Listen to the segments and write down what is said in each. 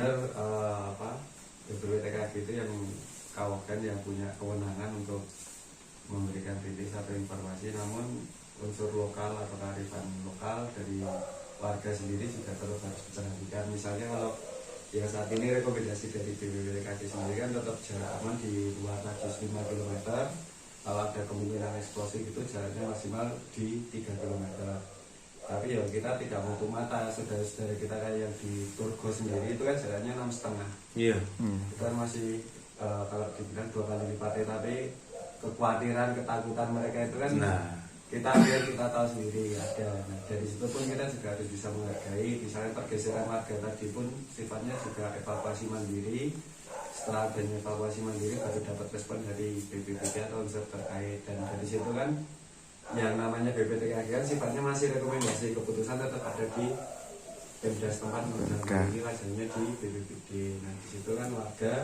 benar BPPTKG itu yang kawakan yang punya kewenangan untuk memberikan kritik atau informasi, namun unsur lokal atau kearifan lokal dari warga sendiri juga tetap harus diperhatikan. Misalnya kalau ya saat ini rekomendasi dari BPPTKG sendiri kan tetap jarak aman di luar radius 5 km. Kalau ada kemungkinan eksplosif itu jaraknya maksimal di 3 km. Tapi ya kita tidak menutup mata, saudara-saudara kita kayak yang di Turgo sendiri itu kan jaraknya 6,5. Iya. Itu kan masih kalau dibilang 2 kali lipatnya, tapi kekhawatiran, ketakutan mereka itu kan kita lihat, kita tahu sendiri ada. Nah, dari situ pun kita juga harus bisa menghargai. Misalnya pergeseran warga tadi pun sifatnya juga evakuasi mandiri. Setelah adanya evakuasi mandiri baru dapat respon dari BPBD atau unsur terkait, dan dari situ kan yang namanya BPTKG kan sifatnya masih rekomendasi, keputusan tetap ada di Pemda setempat, ini wajahnya di BPBD. Nah di situ kan warga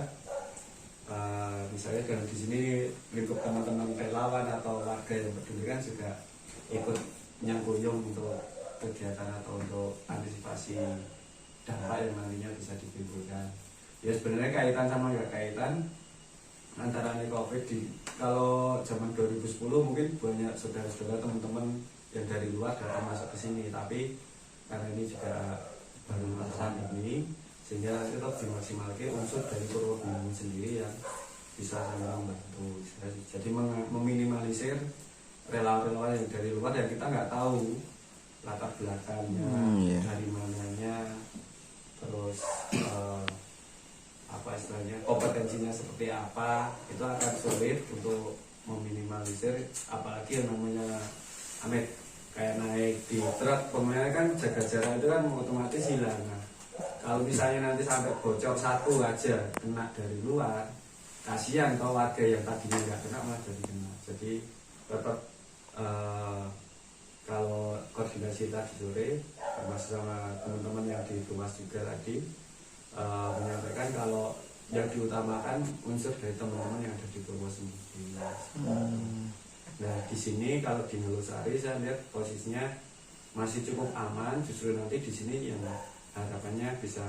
misalnya dengan di sini lingkup teman-teman relawan atau warga yang peduli kan juga ikut nyangkuyung untuk kegiatan atau untuk antisipasi dampak yang nantinya bisa ditimbulkan. Ya sebenarnya kaitan sama nggak kaitan antara COVID kalau zaman 2010 mungkin banyak saudara-saudara teman-teman yang dari luar datang masuk ke sini, tapi karena ini juga baru masa pandemi sehingga tetap dimaksimalkan unsur dari Purwogenang sendiri yang bisa sangat membantu. Jadi meminimalisir relawan-relawan yang dari luar yang kita nggak tahu latar belakangnya, dari mananya, terus apa istilahnya, kompetensinya seperti apa, itu akan sulit untuk meminimalisir. Apalagi yang namanya Amit kayak naik di truk, pemainnya kan jaga jarak itu kan otomatis hilang. Nah, kalau misalnya nanti sampai bocor satu aja kena dari luar, kasihan kalau warga yang tadinya nggak kena malah jadi kena. Jadi tetap kalau koordinasi tadi sore termasuk sama teman-teman yang di Tumas juga tadi menyampaikan kalau yang diutamakan unsur dari teman-teman yang ada di Purwosendiri. Nah di sini kalau di Ngelusari saya lihat posisinya masih cukup aman. Justru nanti di sini yang harapannya bisa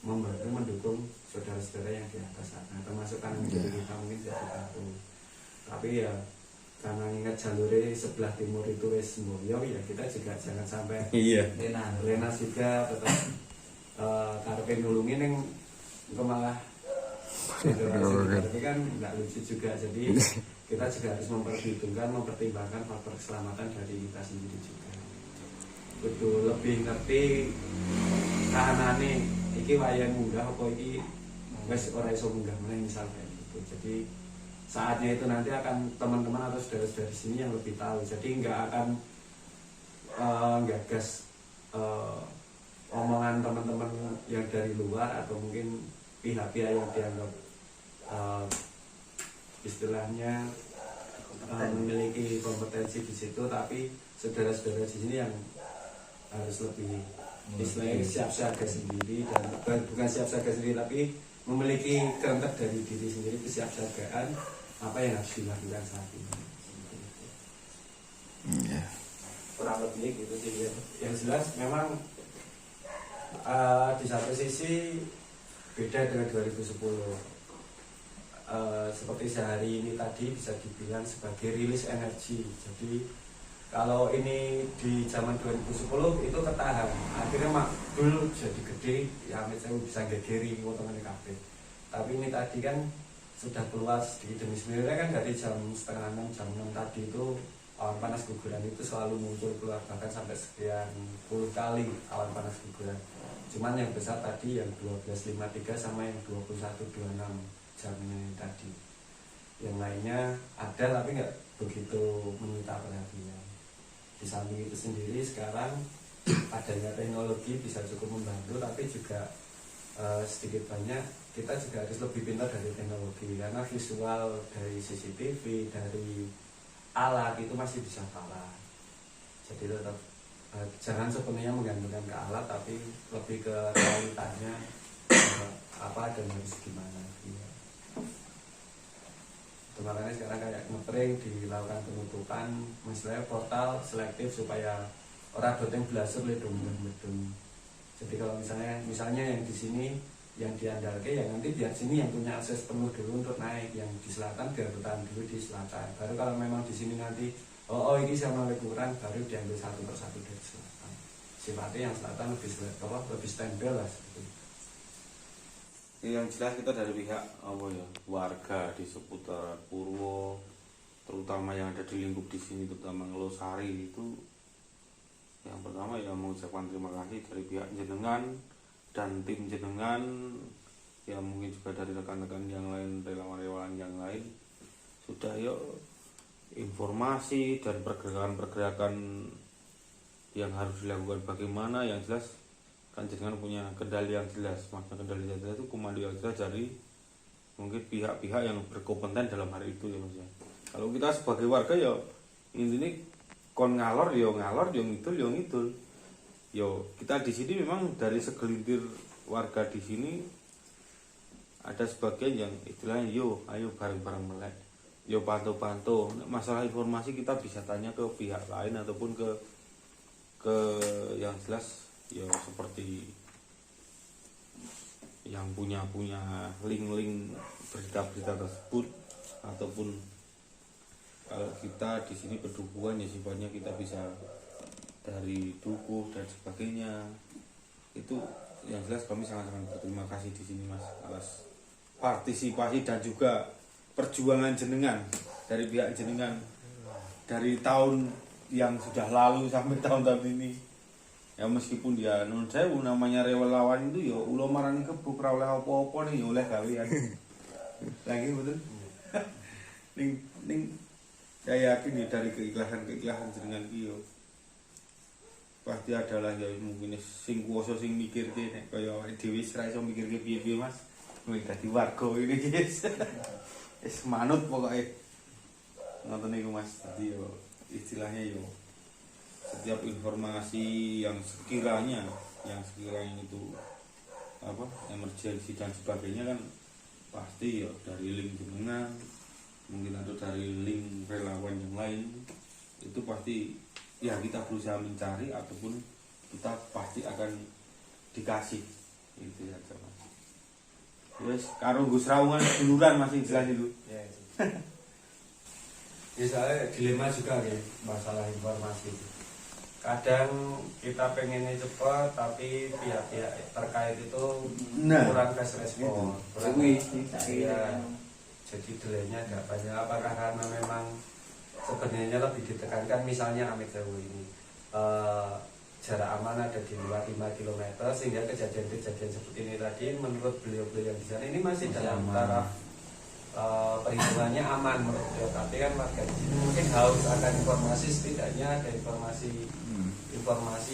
membantu mendukung saudara-saudara yang di atas sana, termasuk kan kita mungkin jadi tahu. Tapi ya karena ingat jalurnya sebelah timur itu wes Mulyo, ya kita juga jangan sampai lena juga tetap karpet nulungin yang malah tapi kan nggak lucu juga. Jadi kita juga harus mempertimbangkan faktor keselamatan dari kita sendiri juga. Betul, lebih ngerti kahanane iki wayang munggah apa iki wis ora iso munggah meneh misalnya gitu. Jadi saatnya itu nanti akan teman-teman atau saudara-saudara di sini yang lebih tahu. Jadi nggak akan gagas omongan teman-teman yang dari luar atau mungkin pihak-pihak yang dianggap istilahnya memiliki kompetensi di situ, tapi saudara-saudara di sini yang harus lebih istilahnya siap siaga sendiri, dan bukan siap siaga sendiri tapi memiliki kerentek dari diri sendiri, kesiapsiagaan apa yang harus dilakukan saat ini. Kurang lebih gitu sih ya. Yang jelas memang di satu sisi beda dengan 2010. Seperti sehari ini tadi bisa dibilang sebagai rilis energi. Jadi kalau ini di zaman 2010 itu ketahan, akhirnya makbul jadi gede, ya saya bisa gegeri teman-teman kafe. Tapi ini tadi kan sudah keluar sedikit demi sebenarnya kan dari jam 5:30, jam 6 tadi itu awan panas guguran itu selalu muncul keluar, bahkan sampai sekian puluh kali awan panas guguran. Cuman yang besar tadi yang 12.53 sama yang 21.26 jamnya tadi. Yang lainnya ada tapi nggak begitu menyita perhatian. Di samping itu sendiri sekarang adanya teknologi bisa cukup membantu, tapi juga sedikit banyak kita juga harus lebih pintar dari teknologi, karena visual dari CCTV, dari alat itu masih bisa kalah. Jadi tetap jangan sepenuhnya menggantungkan ke alat, tapi lebih ke realitanya apa dan harus gimana ya. Makanya sekarang kayak ngepring dilakukan penutupan, misalnya portal selektif supaya orang doting belajar ledung. Jadi kalau misalnya yang di sini yang diandalkan ya nanti biar sini yang punya akses penuh dulu untuk naik, yang di selatan biar bertahan dulu di selatan. Baru kalau memang di sini nanti ini sama kurang, baru diambil satu persatu dari selatan. Sifatnya yang selatan lebih stabil lah seperti itu. Yang jelas kita dari pihak warga di seputar Purwo, terutama yang ada di lingkup di sini, terutama Ngelosari itu, yang pertama ya mengucapkan terima kasih dari pihak jenengan dan tim jenengan, ya mungkin juga dari rekan-rekan yang lain, relawan-relawan yang lain, sudah informasi dan pergerakan-pergerakan yang harus dilakukan bagaimana, yang jelas kan jenengan punya kendali yang jelas. Maksudnya kendali yang jelas itu komando yang jelas dari mungkin pihak-pihak yang berkompeten dalam hari itu ya Mas. Kalau kita sebagai warga ya intinya kon ngalor yang itu. Kita di sini memang dari segelintir warga di sini ada sebagian yang istilahnya ayo bareng-bareng melek. Pantau-pantau. Masalah informasi kita bisa tanya ke pihak lain ataupun ke yang jelas seperti yang punya link-link berita-berita tersebut, ataupun kalau kita di sini berdukungan ya sifatnya kita bisa dari dukuh dan sebagainya. Itu yang jelas kami sangat-sangat berterima kasih di sini Mas atas partisipasi dan juga perjuangan jenengan dari pihak jenengan dari tahun yang sudah lalu sampai tahun-tahun ini. Ya meskipun dia non sewu namanya relawan itu ulo marani kebuk ra oleh apa-apa nih oleh kalian. Lagi betul. ning saya yakin dari keikhlasan jenengan ki pasti adalah mungkin sing kuwasa sing mikirke nek kaya dhewe ra iso mikirke piye-piye Mas. Kuwi dadi warga ini guys. Wis manut pokoke. Ngoten niku Mas. Dadi istilahnya setiap informasi yang sekiranya itu emergensi dan sebagainya kan pasti dari link jenengan, mungkin atau dari link relawan yang lain, itu pasti kita berusaha mencari ataupun kita pasti akan dikasih itu ya Mas. Wes karo Gus Raungan duluran masih jelas itu. Misalnya dilema juga nih masalah informasi itu. Kadang kita pengennya cepat tapi pihak-pihak terkait itu kurang fast respon, jadi delaynya agak banyak. Apakah karena memang sebenarnya lebih ditekankan misalnya Amit Sewu ini jarak aman ada di luar 5 km sehingga kejadian-kejadian seperti ini tadi menurut beliau-beliau yang di sana ini masih dalam taraf perhitungannya aman menurut beliau. Tapi kan warga di sini mungkin haus akan informasi, setidaknya ada informasi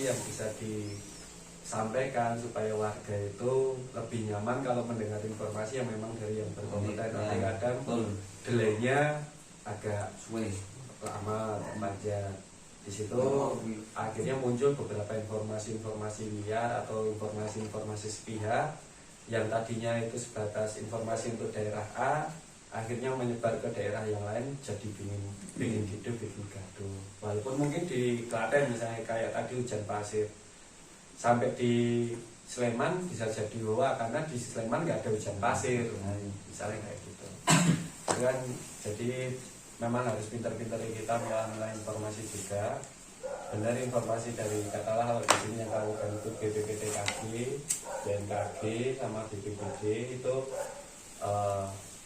yang bisa disampaikan supaya warga itu lebih nyaman kalau mendengar informasi yang memang dari yang berkompeten. Tapi kadang delaynya agak lama panjang. Di situ akhirnya muncul beberapa informasi liar atau informasi sepihak yang tadinya itu sebatas informasi untuk daerah A, akhirnya menyebar ke daerah yang lain, jadi bikin hidup, bikin gaduh. Walaupun mungkin di Klaten misalnya kayak tadi hujan pasir, sampai di Sleman bisa jadi hoax karena di Sleman nggak ada hujan pasir, misalnya kayak gitu. Kan jadi memang harus pintar-pintar kita memilah informasi juga. Benar informasi dari katalah kalau di sini yang tahu kan itu BPPTKG, BMKG sama BPBD itu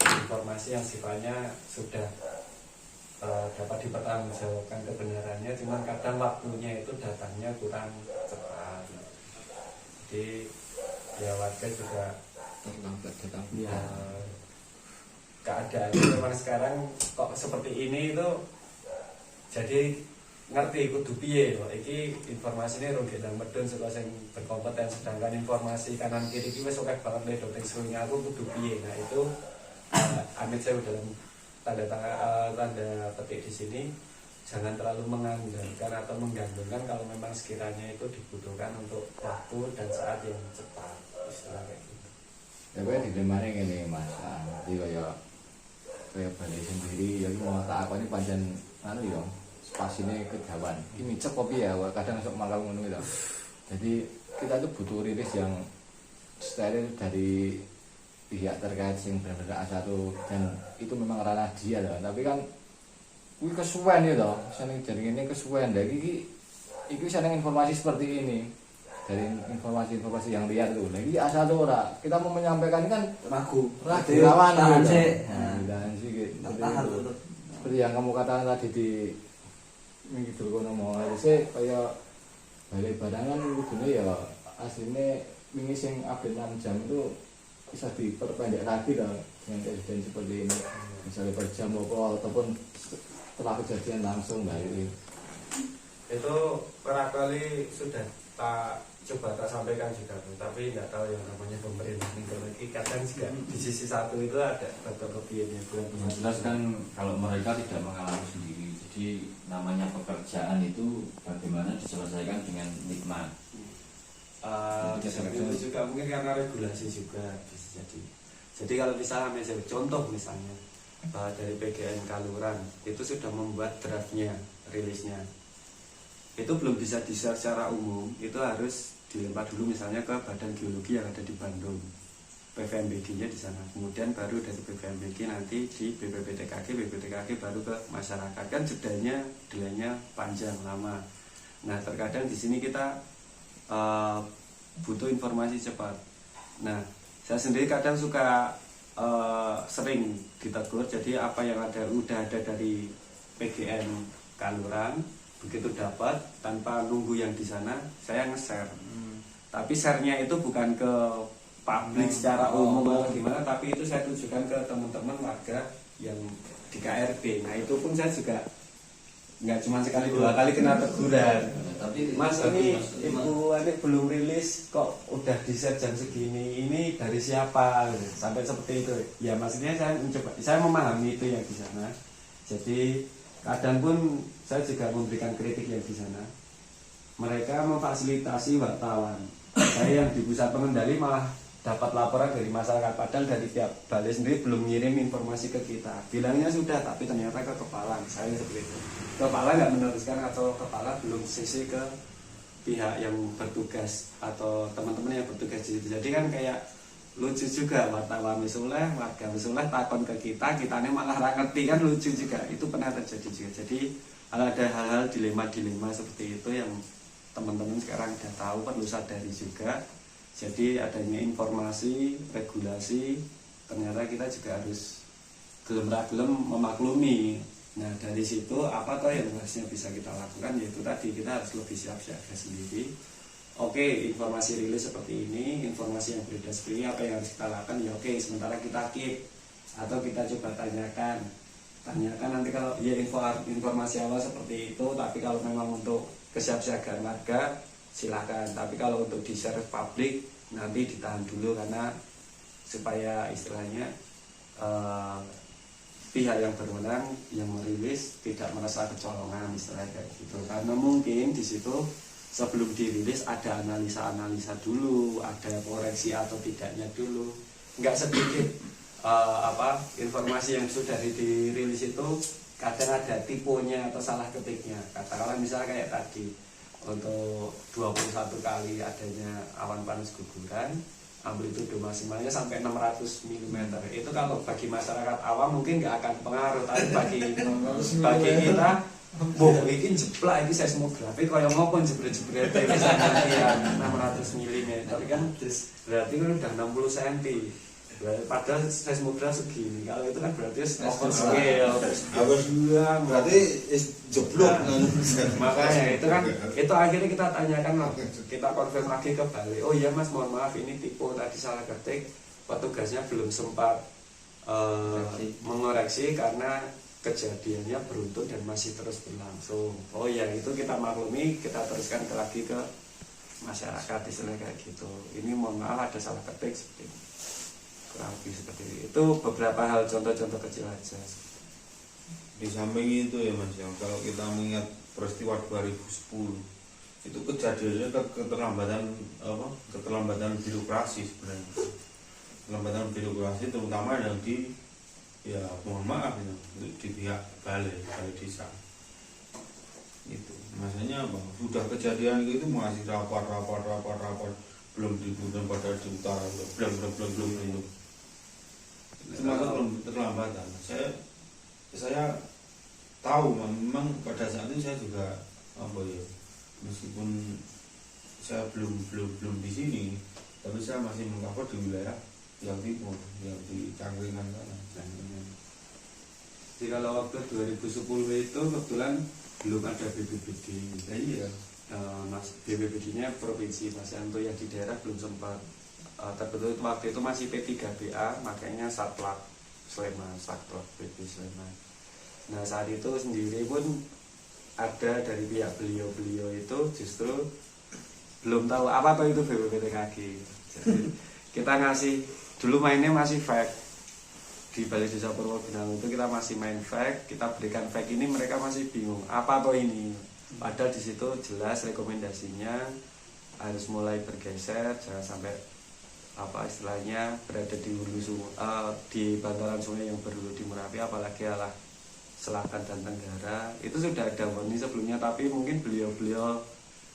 informasi yang sifatnya sudah dapat dipertanggungjawabkan kebenarannya, cuman kadang waktunya itu datangnya kurang cepat. Jadi ya warga juga keadaan memang sekarang kok seperti ini itu jadi ngerti kudu piye kok iki informasine rungge nang medun saka sing berkompeten, sedangkan informasi kanan kiri iki wis akeh banget ledok ning seluruh aku kudu piye. Nah itu Amit Sewu dalam tanda petik di sini jangan terlalu mengandalkan atau menggantungkan kalau memang sekiranya itu dibutuhkan untuk waktu dan saat yang cepat, istilah kayak gitu. Tapi di demane ngene Mas, jadi kayak Bali sendiri ya mau tak apa ini pancen ya spasinya kejawan. Ini micek kopi ya, kadang sok malah ngono gitu. Jadi kita tuh butuh rilis yang steril dari pihak terkait yang benar-benar A1 dan itu memang ranah dia loh. Tapi kan kuwi kesuwen ya toh, seneng jaringan ini kesuwen. Lah iki seneng informasi seperti ini. Dari informasi-informasi yang liar tuh. Nah, ini A1 ora. Kita mau menyampaikan kan ragu rawan tahan gitu. sih. Tahan sih gitu. Tahan Seperti itu. Seperti yang kamu katakan tadi di minggu kono mau harusnya kayak balik badangan kudune ya aslinya wingi sing update 6 jam itu bisa diperpendek lagi lah dengan kejadian seperti ini. Misalnya per jam ataupun setelah kejadian langsung balik. Itu barangkali sudah tak coba tak sampaikan juga, tapi nggak tahu yang namanya pemerintah ini kadang juga di sisi satu itu ada kelebihannya. Yang jelas kan kalau mereka tidak mengalami sendiri, jadi namanya pekerjaan itu bagaimana diselesaikan dengan nikmat. Itu juga mungkin karena regulasi juga bisa jadi. Jadi kalau misalnya contoh misalnya dari PGN Kaluran itu sudah membuat draftnya, rilisnya, itu belum bisa di-share secara umum, itu harus dilempar dulu misalnya ke Badan Geologi yang ada di Bandung, PVMBG-nya di sana, kemudian baru dari PVMBG nanti di BPPTKG baru ke masyarakat. Kan delaynya panjang lama. Nah terkadang di sini kita butuh informasi cepat. Nah saya sendiri kadang suka sering ditegur. Jadi apa yang udah ada dari PGN Kaluran, begitu dapat tanpa nunggu yang di sana saya nge-share. Tapi share-nya itu bukan ke publik secara umum atau gimana, tapi itu saya tujukan ke teman-teman warga yang di KRB. Nah itu pun saya juga nggak cuma sekali dua kali kena teguran. Mas ini ibu adik belum rilis kok udah di-share jam segini, ini dari siapa? Sampai seperti itu. Ya maksudnya saya memahami itu yang di sana. Jadi kadang pun saya juga memberikan kritik yang di sana. Mereka memfasilitasi wartawan. Saya yang di pusat pengendali malah dapat laporan dari masyarakat, padahal dari pihak balai sendiri belum ngirim informasi ke kita. Bilangnya sudah, tapi ternyata ke kepala, misalnya seperti itu. Kepala nggak meneruskan atau kepala belum CC ke pihak yang bertugas atau teman-teman yang bertugas di situ. Jadi kan kayak lucu juga, wartawan misalnya, warga misalnya takon ke kita ini malah ngerti, kan lucu juga. Itu pernah terjadi juga. Jadi ada hal-hal dilema-dilema seperti itu yang teman-teman sekarang udah tahu, perlu sadari juga. Jadi adanya informasi, regulasi, ternyata kita juga harus gelem-gelem memaklumi. Nah dari situ apa toh yang harusnya bisa kita lakukan, yaitu tadi kita harus lebih siap-siaga sendiri. Oke, informasi rilis seperti ini, informasi yang beredar seperti ini, apa yang harus kita lakukan? Ya oke, sementara kita keep atau kita coba tanyakan nanti kalau ya informasi awal seperti itu, tapi kalau memang untuk kesiapsiagaan warga silahkan, tapi kalau untuk di-share publik nanti ditahan dulu, karena supaya istilahnya pihak yang berwenang yang merilis tidak merasa kecolongan istilahnya kayak gitu. Karena mungkin di situ sebelum dirilis ada analisa dulu, ada koreksi atau tidaknya dulu. Nggak sedikit informasi yang sudah dirilis itu kadang ada tipunya atau salah ketiknya. Katakanlah misalnya kayak tadi, untuk 21 kali adanya awan panas guguran, amplitudo maksimalnya sampai 600 mm. Itu kalau bagi masyarakat awam mungkin nggak akan pengaruh, tapi bagi kita, ini jeplak, ini seismografi kaya ngopon jebret-jebret ini sampai 600 mm kan berarti kan udah 60 cm. Padahal seismografi segini, kalau itu kan berarti over scale, berarti jeblok. Makanya itu akhirnya kita tanyakan, kita konfirm lagi ke balai. Oh iya mas, mohon maaf ini tipe tadi salah ketik, petugasnya belum sempat mengoreksi karena kejadiannya beruntun dan masih terus berlangsung. Oh ya itu kita maklumi, kita teruskan lagi ke masyarakat istilahnya kayak gitu. Ini mohon maaf ada salah ketik seperti ini. Kurang lebih seperti itu. Beberapa hal contoh-contoh kecil aja. Di samping itu ya mas, yang kalau kita mengingat peristiwa 2010 itu kejadiannya keterlambatan birokrasi sebenarnya. Keterlambatan birokrasi terutama yang di, ya mohon maaf ya, di pihak balai desa itu. Maksudnya apa? Sudah kejadian itu masih rapor belum dibutuhkan pada di utara belum itu semacam belum terlambatan. Saya tahu memang pada saat itu saya juga apa ya, meskipun saya belum di sini, tapi saya masih mengcover di wilayah yang timur, yang di Cangkringan sana. Jadi kalau waktu 2010 itu kebetulan belum ada BPBD. Iya. Mas BPBD-nya provinsi, Mas Yanto yang di daerah belum sempat. Terbetul waktu itu masih P3BA, makanya Satlak Sleman, Satlak PP Sleman. Nah saat itu sendiri pun ada dari pihak beliau itu justru belum tahu apa itu BPPTKG. Jadi kita ngasih dulu mainnya masih fact di Balai Desa Purwobinang itu kita masih main fact, kita berikan fact ini mereka masih bingung apa atau ini. Padahal di situ jelas rekomendasinya harus mulai bergeser, jangan sampai apa istilahnya berada di hulu sungai, di bantaran sungai yang berhulu di Merapi, apalagi arah selatan dan tenggara. Itu sudah ada warning sebelumnya, tapi mungkin beliau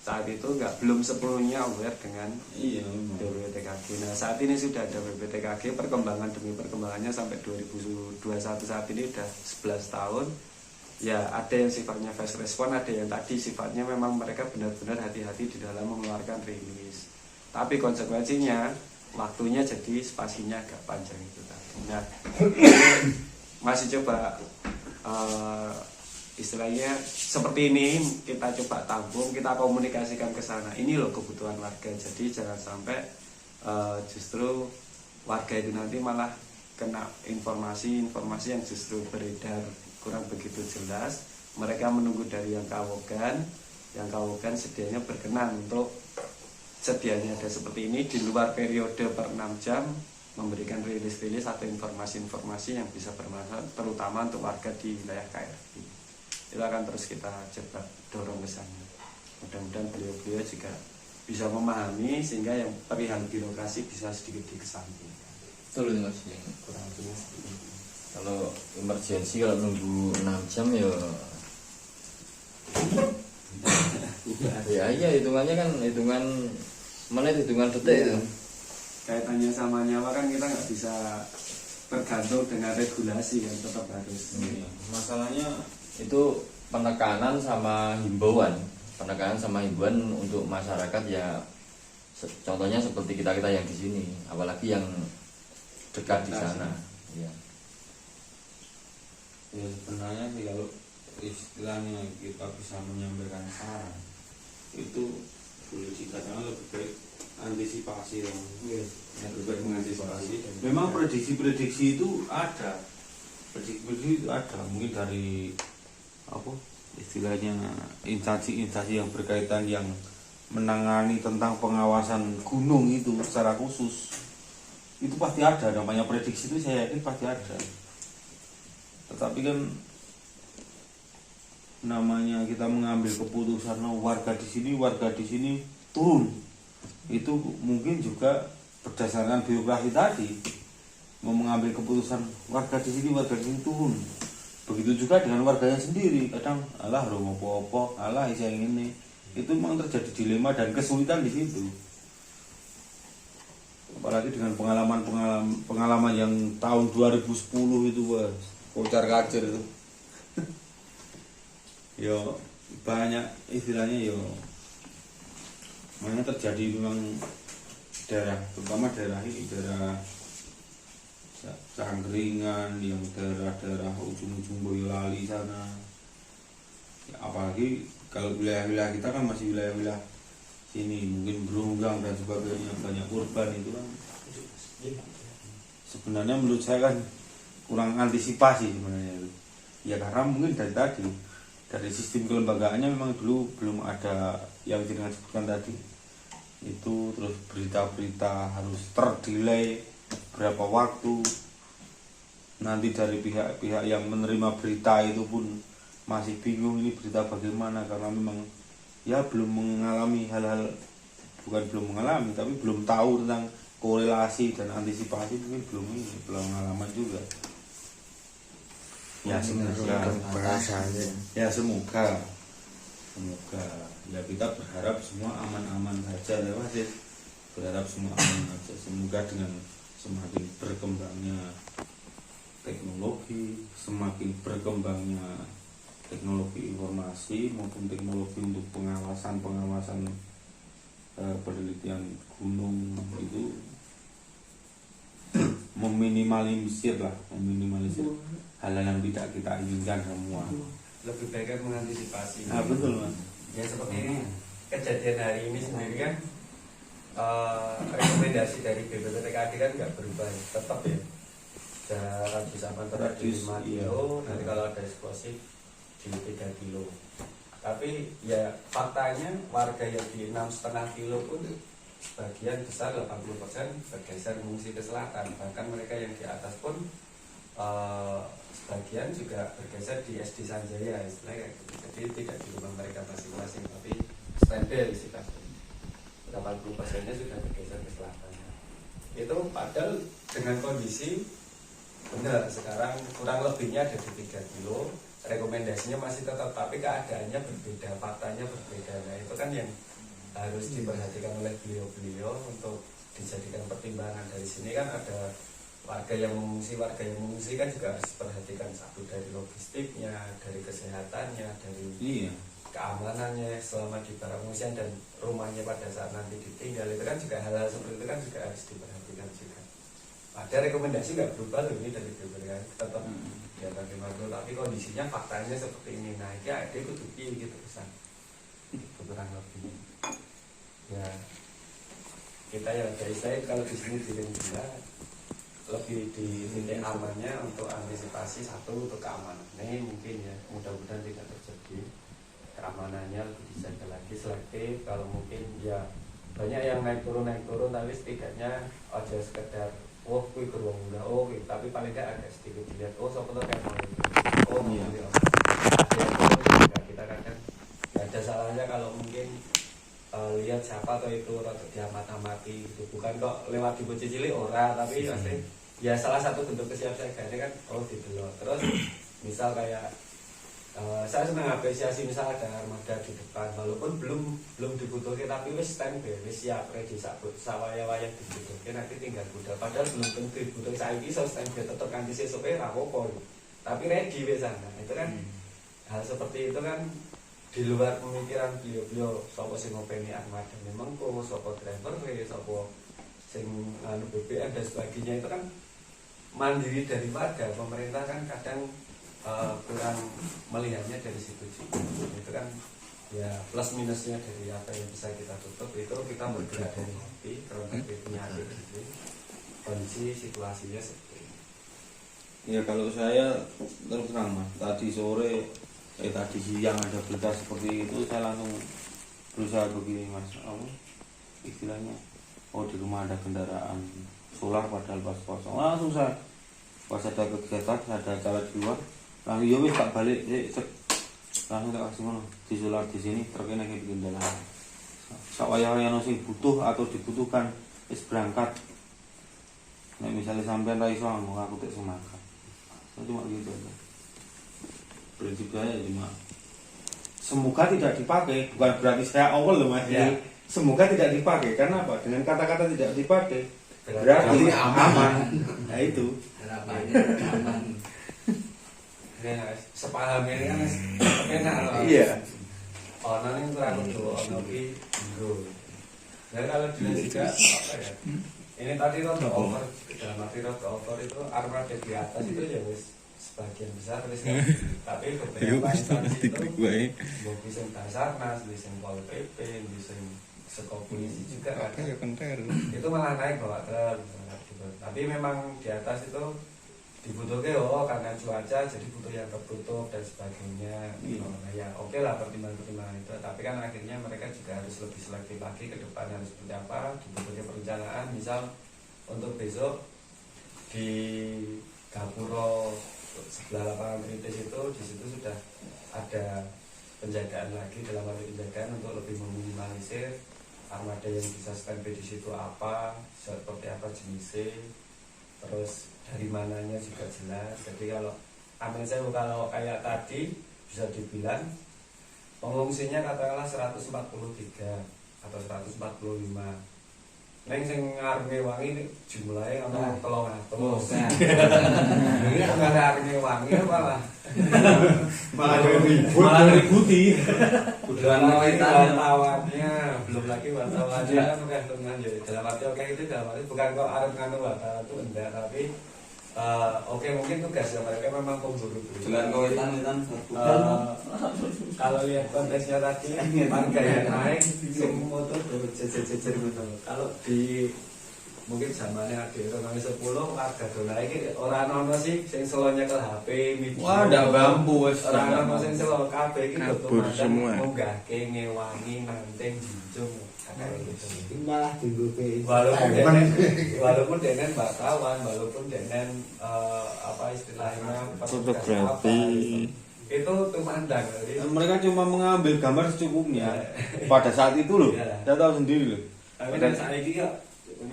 saat itu belum sepenuhnya aware dengan BPPTKG. Nah saat ini sudah ada BPPTKG, perkembangan demi perkembangannya sampai 2021 saat ini udah 11 tahun. Ya ada yang sifatnya fast respon, ada yang tadi sifatnya memang mereka benar-benar hati-hati di dalam mengeluarkan rilis. Tapi konsekuensinya waktunya jadi spasinya agak panjang itu tadi. Nah masih coba istilahnya seperti ini, kita coba tampung, kita komunikasikan ke sana. Ini loh kebutuhan warga. Jadi jangan sampai justru warga itu nanti malah kena informasi yang justru beredar kurang begitu jelas. Mereka menunggu dari yang Kawogan sedianya berkenan untuk sedianya ada seperti ini di luar periode per 6 jam memberikan rilis-rilis atau informasi-informasi yang bisa bermanfaat terutama untuk warga di wilayah KRI. Itu akan terus kita coba dorong ke sana. Mudah-mudahan beliau juga bisa memahami sehingga yang perihal birokrasi bisa sedikit dikesampingkan. Betul Mas, yang kurang lebih seperti itu. Kalau emergensi kalau nunggu 6 jam ya iya hitungannya kan hitungan menit, hitungan detik itu. Kaitannya sama nyawa kan kita nggak bisa bergantung dengan regulasi kan, tetap harus. Masalahnya Itu penekanan sama himbauan untuk masyarakat ya. Contohnya seperti kita yang di sini, apalagi yang dekat di sana. Ya. Ya sebenarnya sih kalau istilahnya kita bisa menyampaikan saran itu boleh dikatakan lebih baik antisipasi yang lebih baik mengantisipasi. Memang prediksi itu ada, prediksi itu ada mungkin dari apa istilahnya instansi yang berkaitan yang menangani tentang pengawasan gunung itu secara khusus itu pasti ada, namanya prediksi itu saya yakin pasti ada. Tetapi kan namanya kita mengambil keputusan warga di sini turun, itu mungkin juga berdasarkan birokrasi tadi mau mengambil keputusan warga di sini turun. Begitu juga dengan warganya sendiri, kadang alah romo popo alah yang ini, itu memang terjadi dilema dan kesulitan di situ. Apalagi dengan pengalaman yang tahun 2010 itu kocar kacir itu. Yo banyak istilahnya banyak terjadi memang terutama daerah Cangkringan, yang daerah ujung-ujung Boyolali sana ya, apalagi kalau wilayah-wilayah kita kan masih wilayah-wilayah sini mungkin Berunggang dan sebagainya, banyak korban itu kan sebenarnya menurut saya kan kurang antisipasi sebenarnya itu ya, karena mungkin dari sistem kelembagaannya memang dulu belum ada yang dengan sebutkan tadi itu, terus berita-berita harus terdelay berapa waktu, nanti dari pihak-pihak yang menerima berita itu pun masih bingung ini berita bagaimana, karena memang ya belum mengalami hal-hal, bukan belum mengalami tapi belum tahu tentang korelasi dan antisipasi, mungkin belum pengalaman juga. Ya semoga ya kita berharap semua aman-aman saja ya Mas. berharap semua aman aja. Semoga dengan semakin berkembangnya teknologi, semakin berkembangnya teknologi informasi maupun teknologi untuk pengawasan penelitian gunung itu meminimalisir hal-hal yang tidak kita inginkan semua. Lebih baik mengantisipasi. Betul Mas. Ya seperti ini kejadian hari ini sendiri kan rekomendasi dari BPPTKD kan nggak berubah, tetap ya radius aman terhadap 5 kilo, nanti kalau ada eksplosif di 3 kilo. Tapi ya faktanya warga yang di 6,5 kilo pun sebagian besar 80% bergeser mengungsi ke selatan. Bahkan mereka yang di atas pun sebagian juga bergeser di SD Sanjaya istilahnya kayak gitu. Jadi tidak di rumah mereka masing-masing, tapi standby sih 80%-nya sudah bergeser ke selatan. Itu padahal dengan kondisi benar sekarang kurang lebihnya ada di 3 kilo, rekomendasinya masih tetap, tapi keadaannya berbeda, faktanya berbeda. Nah itu kan yang harus diperhatikan oleh beliau-beliau untuk dijadikan pertimbangan. Dari sini kan ada warga yang mengungsi kan juga harus diperhatikan, satu dari logistiknya, dari kesehatannya, dari keamanannya selama di barang pengungsian dan rumahnya pada saat nanti ditinggal. Itu kan juga hal-hal seperti itu kan juga harus diperhatikan juga. Ada rekomendasi nggak berubah loh ini dari BPPTKD, tetap di atas 5 kilo, tapi kondisinya faktanya seperti ini. Nah ini ada kutubi gitu pesan kurang lebih ya. Kita ya dari saya kalau di sini di Lingga lebih di titik amannya untuk antisipasi, satu untuk keamanannya mungkin ya, mudah-mudahan tidak terjadi, keamanannya lebih dijaga lagi, selektif. Kalau mungkin ya banyak yang naik turun tapi setidaknya aja sekedar kui beruang udah tapi paling tidak agak sedikit dilihat, sopo tuh kayak ada yang kita kadang nggak ada salahnya kalau mungkin lihat siapa atau itu atau diamat-amati gitu, bukan kok lewat di bocil cilik tapi pasti ya salah satu bentuk kesiapsiagaan kan didelok. Terus misal kayak saya senang apresiasi misal ada armada di depan, walaupun belum dibutuhkan tapi wis standby, wis siap ready sawaya-waya dibutuhkan, nanti tinggal budal. Padahal belum tentu dibutuhkan, saya bisa standby tetap kanti sesuk rapopo, tapi ready wis sana. Itu kan hal seperti itu kan di luar pemikiran beliau sapa sing ngopeni armada memang kok sapa driver sapa sing BBM dan sebagainya. Itu kan mandiri dari warga, pemerintah kan kadang kurang melihatnya dari situ juga. Itu kan ya plus minusnya dari apa yang bisa kita tutup. Itu kita bergerak dari hati karena punya hati gitu. Kondisi situasinya seperti ini. Ya kalau saya terus terang Mas, tadi sore tadi siang ada berita seperti itu, saya langsung berusaha begini Mas, istilahnya di rumah ada kendaraan solar padahal pas kosong, langsung saya pas ada kegiatan, ada acara di luar, langsung ya wis tak balik, langsung tak kasih mana di solar di sini terkena kayak bikin dalam sawaya-waya sing butuh atau dibutuhkan wis berangkat. Nah misalnya sampean ra iso aku tak semakan, cuma gitu aja. Prinsip saya cuma semoga tidak dipakai, bukan berarti saya awal loh Mas ya. Semoga tidak dipakai, karena apa? Dengan kata-kata tidak dipakai berarti aman. Nah itu harapannya aman. Ya sepaham ini kan enak loh. Iya. Ono ning kurang tuh ono ki bro. Dan kalau dilihat juga apa ya? Ini tadi roda over, dalam arti roda over itu armada di atas itu ya wis sebagian besar wis, tapi beberapa instansi itu bisa Basarnas, bisa Pol PP, bisa sekolah polisi juga kan. Itu malah naik bawa truk. Tapi memang di atas itu dibutuhkan karena cuaca jadi butuh yang tertutup dan sebagainya. Nah ya oke lah pertimbangan itu, tapi kan akhirnya mereka juga harus lebih selektif lagi ke depan harus seperti apa, dibutuhkan perencanaan. Misal untuk besok di Gapuro sebelah lapangan Rintis itu di situ sudah ada penjagaan lagi, dalam arti penjagaan untuk lebih meminimalisir armada yang bisa standby di situ apa, seperti apa jenisnya, terus dari mananya juga jelas. Jadi kalau amin saya kalau kayak tadi bisa dibilang pengungsinya katakanlah 143 atau 145, Neng sing ngarep ngewangi ini jumlahnya ana 300. Oh, kan. Ini bukan ngarep ngewangi malah malah ngeributi. wartawannya belum lagi wartawannya kan udah dengan ya dalam arti oke itu dalam arti bukan kok arep nganu wartawan itu enggak tapi oke mungkin tugasnya mereka memang pemburu dulu. Jalan kawetan Kalau lihat konteksnya tadi harga yang naik sing motor jejer gitu. Kalau di mungkin zamannya ada orang 10 harga dolar ini orang ono sih sing selo nyekel HP video. Wah, ndak mampu wis. Orang ono sing selo kabeh iki Kabur semua. munggahke ngewangi nanteng jinjung kayak gitu. malah dilupe Walaupun denen bakawan, walaupun denen apa istilahnya Fotografi. itu tumandang. Jadi Mereka cuma mengambil gambar secukupnya pada saat itu loh. Iya. Saya tahu sendiri loh. tapi dan saiki ya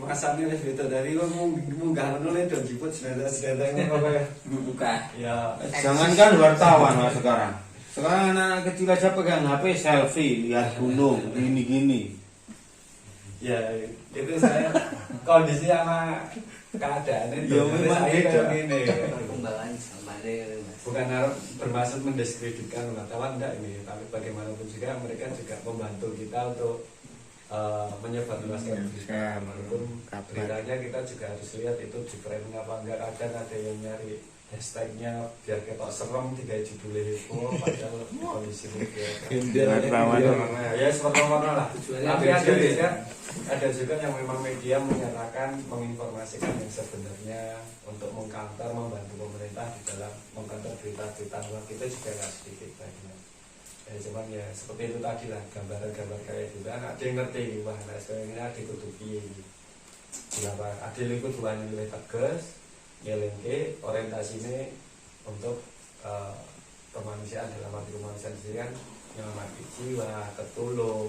masane wis beda dari munggah ngono le do jiput sedang-sedangnya pokoknya. buka. Ya Jangankan wartawan mas sekarang. Sekarang anak-anak kecil aja pegang HP selfie, lihat gunung, gini-gini. ya itu saya kondisi sama keadaan itu Ya, memang saya beda. kayak gini. perkembangan samare Mas. Bukan harus bermaksud mendiskreditkan wartawan enggak ini, tapi bagaimanapun juga mereka juga membantu kita untuk menyebarluaskan berita. Walaupun beritanya kita juga harus lihat itu di framing apa enggak. Kadang ada yang nyari hashtagnya biar ketok serem digawe judulnya itu padahal kondisi ya seperti mana lah. Tapi ada juga yang memang media menyatakan menginformasikan yang sebenarnya untuk mengcounter membantu pemerintah di dalam mengcounter berita-berita luar kita juga nggak sedikit banyak. Cuman ya seperti itu tadi lah gambaran-gambar kayak gitu kan ada yang ngerti wah nah sekarang ini ada kutubi kenapa ada ikut bukan nilai tegas ngelengke orientasinya untuk kemanusiaan dalam arti kemanusiaan sendiri kan menyelamatkan jiwa, ketulung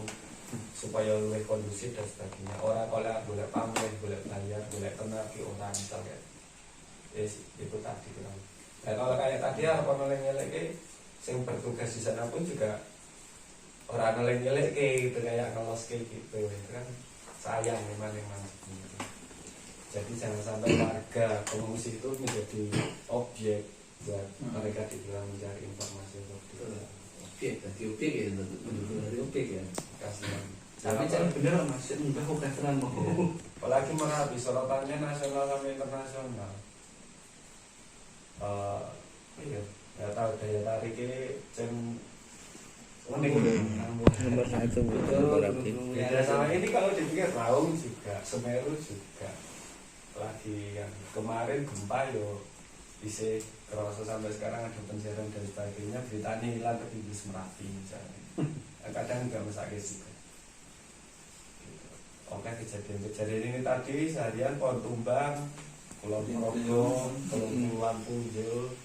supaya lebih kondusif dan sebagainya. Orang kalau boleh pamer, boleh bayar, boleh tenaga orang misalnya itu tadi kan. Dan kalau kayak tadi apa ngeleng-ngeleng yang bertugas di sana pun juga orang ngeleng-ngeleng gitu kayak ngelos gitu itu kan sayang memang gitu. Jadi jangan sampai warga pengungsi itu menjadi objek buat mereka dibilang mencari informasi seperti itu. Objek ya benar-benar objek ya. Kasihan. Tapi cara bener Mas, enggak kok keteran mau. Apalagi Merapi sorotannya nasional sama internasional. Iya, nggak tahu daya tariknya unik Nomor 1 Merapi. ya sama ini kalau dipikir Raung juga, Semeru juga. Lagi yang kemarin gempa yo bisa kerasa sampai sekarang ada pencarian dan sebagainya beritanya hilang ketinggi Merapi misalnya kadang juga mesakit juga. Oke kejadian ini tadi seharian pohon tumbang Kulon Progo, Kulon Punjul,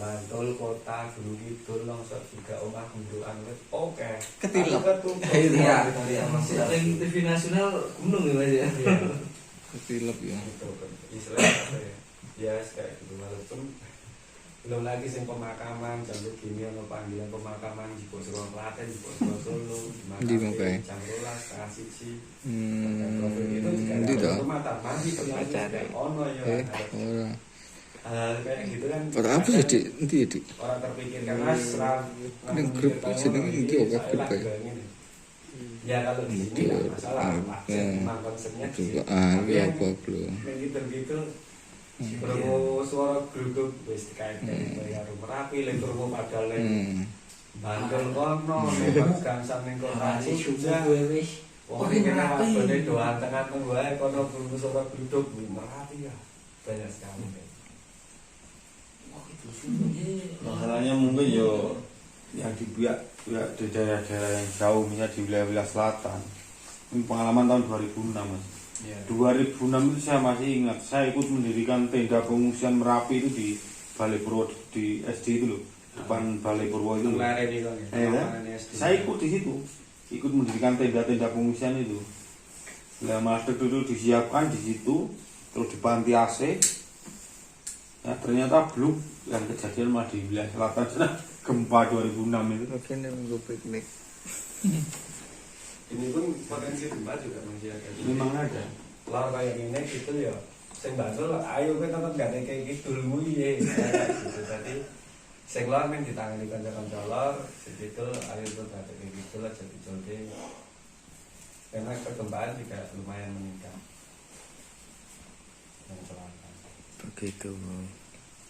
Bantul kota, Gunung Kidul, longsor juga omah gundukan oke Ketilap. Iya Masih sering TV nasional gunung ya Mas ya. Ketilap ya. istilahnya apa ya ya kayak gitu walaupun belum lagi sing pemakaman jam begini ono panggilan pemakaman di Bosro Klaten di Bosro Solo Di Mangkai. jam 12 setengah siji itu Ndi juga to? rumah taman di Acara. ono ya Ora. hal kayak gitu kan Ora apa sih, Dik? Endi ya, Dik? orang terpikir karena serang Ning grup jenenge ndi kok grup ya? ya kalau di sini nggak masalah memang konsepnya di sini. Tapi ya yang apa belum. gitu bermu suara geruduk wis kayak dari Merapi le bermu padahal le Bantul kono le Gangsang ning kota Masih Jogja subuh wis. wong iki kenapa bene doan tengah-tengah wae kono bermu suara geruduk Merapi ya banyak sekali. Oh itu subuhnya. Masalahnya mungkin yo yang di di daerah-daerah yang jauh misalnya di wilayah-wilayah selatan. Ini pengalaman tahun 2006 mas. Iya. 2006 itu saya masih ingat, saya ikut mendirikan tenda pengungsian Merapi itu di Balai Purwo di SD itu loh, depan Balai Purwo itu loh. Kemarin itu kan. Saya ikut di situ, ikut mendirikan tenda-tenda pengungsian itu. Nah, master dulu disiapkan di situ, terus di panti AC. Ya ternyata belum yang kejadian malah di wilayah selatan sana gempa 2006 itu. Oke, nih minggu piknik. ini pun potensi gempa juga masih ada. Memang ada. Lor kayak gini gitu ya. Sing bantul ayo kowe tetep gak kayak gitu kuwi ya. Gitu. Tadi sing lor men ditangani kanca-kanca lor, sing itu ayo tetep gak kayak gitu lah jadi jolke. Karena perkembangan juga lumayan meningkat. Dan celaka. Begitu.